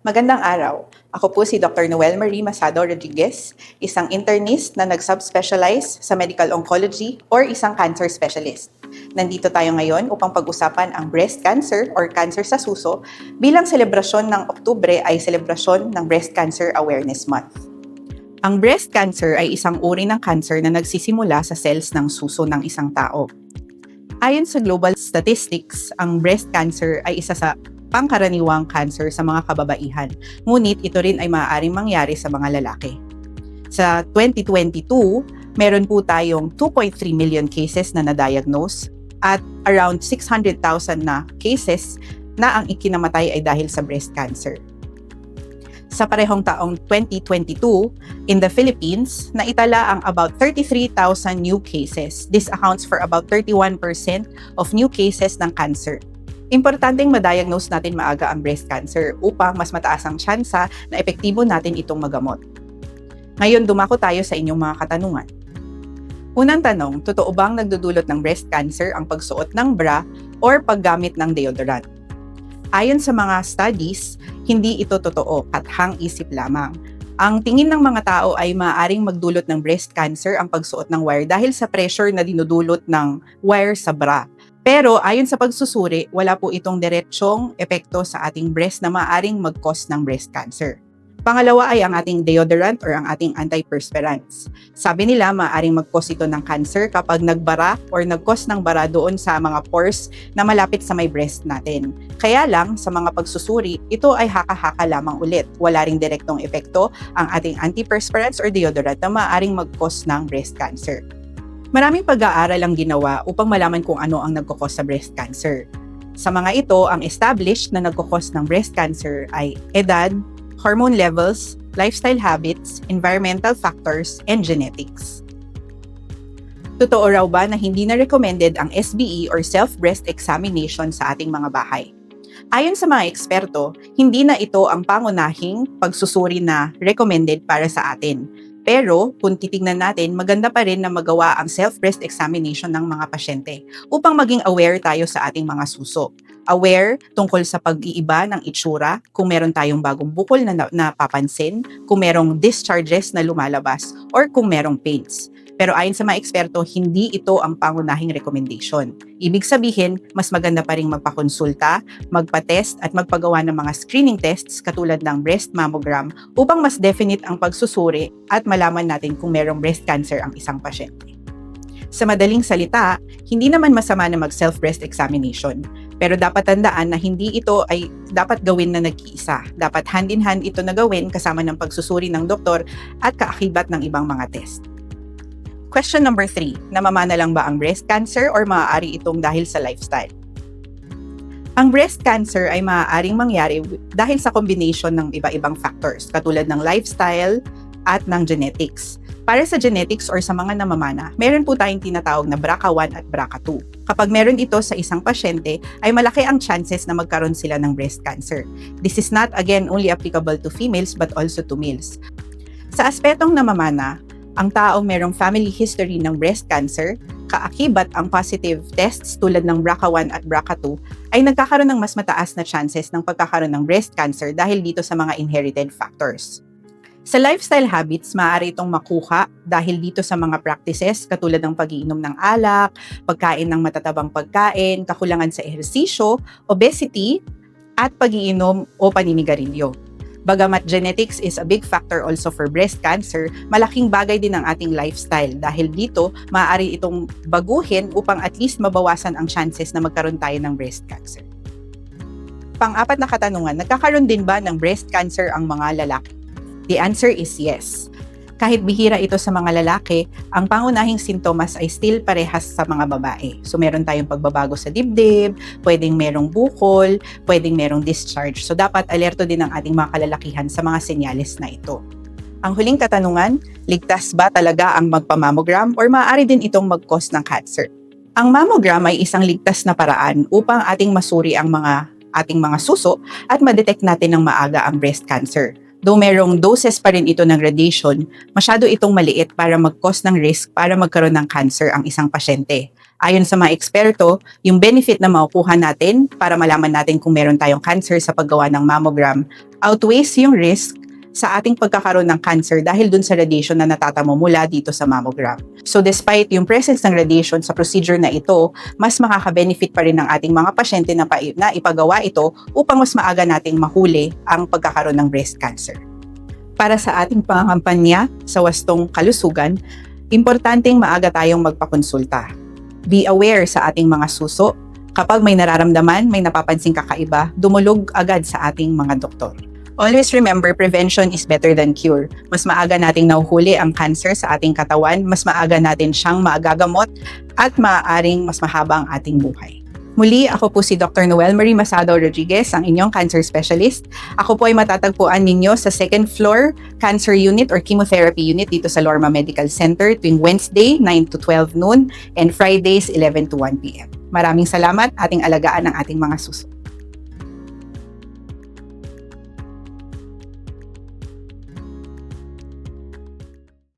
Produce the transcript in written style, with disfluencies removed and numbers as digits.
Magandang araw. Ako po si Dr. Noel Marie Masado Rodriguez, isang internist na nag-subspecialize sa medical oncology or isang cancer specialist. Nandito tayo ngayon upang pag-usapan ang breast cancer or cancer sa suso bilang selebrasyon ng Oktubre ay selebrasyon ng Breast Cancer Awareness Month. Ang breast cancer ay isang uri ng cancer na nagsisimula sa cells ng suso ng isang tao. Ayon sa global statistics, ang breast cancer ay isa sa pangkaraniwang cancer sa mga kababaihan, ngunit ito rin ay maaaring mangyari sa mga lalaki. Sa 2022, meron po tayong 2.3 million cases na na-diagnose at around 600,000 na cases na ang ikinamatay ay dahil sa breast cancer. Sa parehong taong 2022, in the Philippines, naitala ang about 33,000 new cases. This accounts for about 31% of new cases ng cancer. Importanteng ma-diagnose natin maaga ang breast cancer upang mas mataas ang tsansa na epektibo natin itong magamot. Ngayon, dumako tayo sa inyong mga katanungan. Unang tanong, totoo bang nagdudulot ng breast cancer ang pagsuot ng bra or paggamit ng deodorant? Ayon sa mga studies, hindi ito totoo at hang-isip lamang. Ang tingin ng mga tao ay maaaring magdulot ng breast cancer ang pagsuot ng wire dahil sa pressure na dinudulot ng wire sa bra. Pero ayon sa pagsusuri, wala po itong diretsyong epekto sa ating breast na maaaring mag-cause ng breast cancer. Pangalawa ay ang ating deodorant or ang ating antiperspirants. Sabi nila maaaring mag-cause ito ng cancer kapag nagbara or nag-cause ng bara doon sa mga pores na malapit sa may breast natin. Kaya lang, sa mga pagsusuri, ito ay haka-haka lamang ulit. Wala ring direktong epekto ang ating antiperspirants or deodorant na maaaring mag-cause ng breast cancer. Maraming pag-aaral ang ginawa upang malaman kung ano ang nagkukos sa breast cancer. Sa mga ito, ang established na nagkukos ng breast cancer ay edad, hormone levels, lifestyle habits, environmental factors, and genetics. Totoo raw ba na hindi na recommended ang SBE or self-breast examination sa ating mga bahay? Ayon sa mga eksperto, hindi na ito ang pangunahing pagsusuri na recommended para sa atin. Pero kung titignan natin, maganda pa rin na magawa ang self-breast examination ng mga pasyente upang maging aware tayo sa ating mga suso. Aware tungkol sa pag-iiba ng itsura, kung meron tayong bagong bukol na napapansin, kung merong discharges na lumalabas, or kung merong pains. Pero ayon sa mga eksperto, hindi ito ang pangunahing recommendation. Ibig sabihin, mas maganda pa rin magpakonsulta, magpa-test at magpagawa ng mga screening tests katulad ng breast mammogram upang mas definite ang pagsusuri at malaman natin kung merong breast cancer ang isang pasyente. Sa madaling salita, hindi naman masama na mag-self-breast examination. Pero dapat tandaan na hindi ito ay dapat gawin na nag-iisa. Dapat hand-in-hand ito na gawin kasama ng pagsusuri ng doktor at kaakibat ng ibang mga test. Question number 3, namamana lang ba ang breast cancer or maaari itong dahil sa lifestyle? Ang breast cancer ay maaaring mangyari dahil sa combination ng iba-ibang factors katulad ng lifestyle at ng genetics. Para sa genetics or sa mga namamana, meron po tayong tinatawag na BRCA1 at BRCA2. Kapag meron ito sa isang pasyente, ay malaki ang chances na magkaroon sila ng breast cancer. This is not again only applicable to females but also to males. Sa aspetong namamana, ang taong merong family history ng breast cancer, kaakibat ang positive tests tulad ng BRCA1 at BRCA2 ay nagkakaroon ng mas mataas na chances ng pagkakaroon ng breast cancer dahil dito sa mga inherited factors. Sa lifestyle habits, maaari itong makuha dahil dito sa mga practices katulad ng pag-iinom ng alak, pagkain ng matatabang pagkain, kakulangan sa ehersisyo, obesity, at pag-iinom o paninigarilyo. Bagamat genetics is a big factor also for breast cancer, malaking bagay din ang ating lifestyle dahil dito maaari itong baguhin upang at least mabawasan ang chances na magkaroon tayo ng breast cancer. Pang-apat na katanungan, nagkakaroon din ba ng breast cancer ang mga lalaki? The answer is yes. Kahit bihira ito sa mga lalaki, ang pangunahing sintomas ay still parehas sa mga babae. So meron tayong pagbabago sa dibdib, pwedeng merong bukol, pwedeng merong discharge. So dapat alerto din ang ating mga kalalakihan sa mga senyales na ito. Ang huling katanungan, ligtas ba talaga ang magpamammogram or maaari din itong mag-cause ng cancer? Ang mammogram ay isang ligtas na paraan upang ating masuri ang ating mga suso at ma-detect natin ng maaga ang breast cancer. Though merong doses pa rin ito ng radiation, masyado itong maliit para mag-cause ng risk para magkaroon ng cancer ang isang pasyente. Ayon sa mga eksperto, yung benefit na makukuha natin para malaman natin kung meron tayong cancer sa paggawa ng mammogram outweighs yung risk sa ating pagkakaroon ng cancer dahil dun sa radiation na natatamo mula dito sa mammogram. So despite yung presence ng radiation sa procedure na ito, mas makaka-benefit pa rin ng ating mga pasyente na ipagawa ito upang mas maaga nating mahuli ang pagkakaroon ng breast cancer. Para sa ating pangangampanya sa wastong kalusugan, importanteng maaga tayong magpakonsulta. Be aware sa ating mga suso. Kapag may nararamdaman, may napapansing kakaiba, dumulog agad sa ating mga doktor. Always remember, prevention is better than cure. Mas maaga nating nahuhuli ang cancer sa ating katawan, mas maaga natin siyang maagagamot at maaaring mas mahaba ang ating buhay. Muli, ako po si Dr. Noel Marie Masado Rodriguez, ang inyong cancer specialist. Ako po ay matatagpuan ninyo sa second floor cancer unit or chemotherapy unit dito sa Lorma Medical Center tuwing Wednesday, 9 to 12 noon and Fridays, 11 to 1 p.m. Maraming salamat, ating alagaan ang ating mga suso.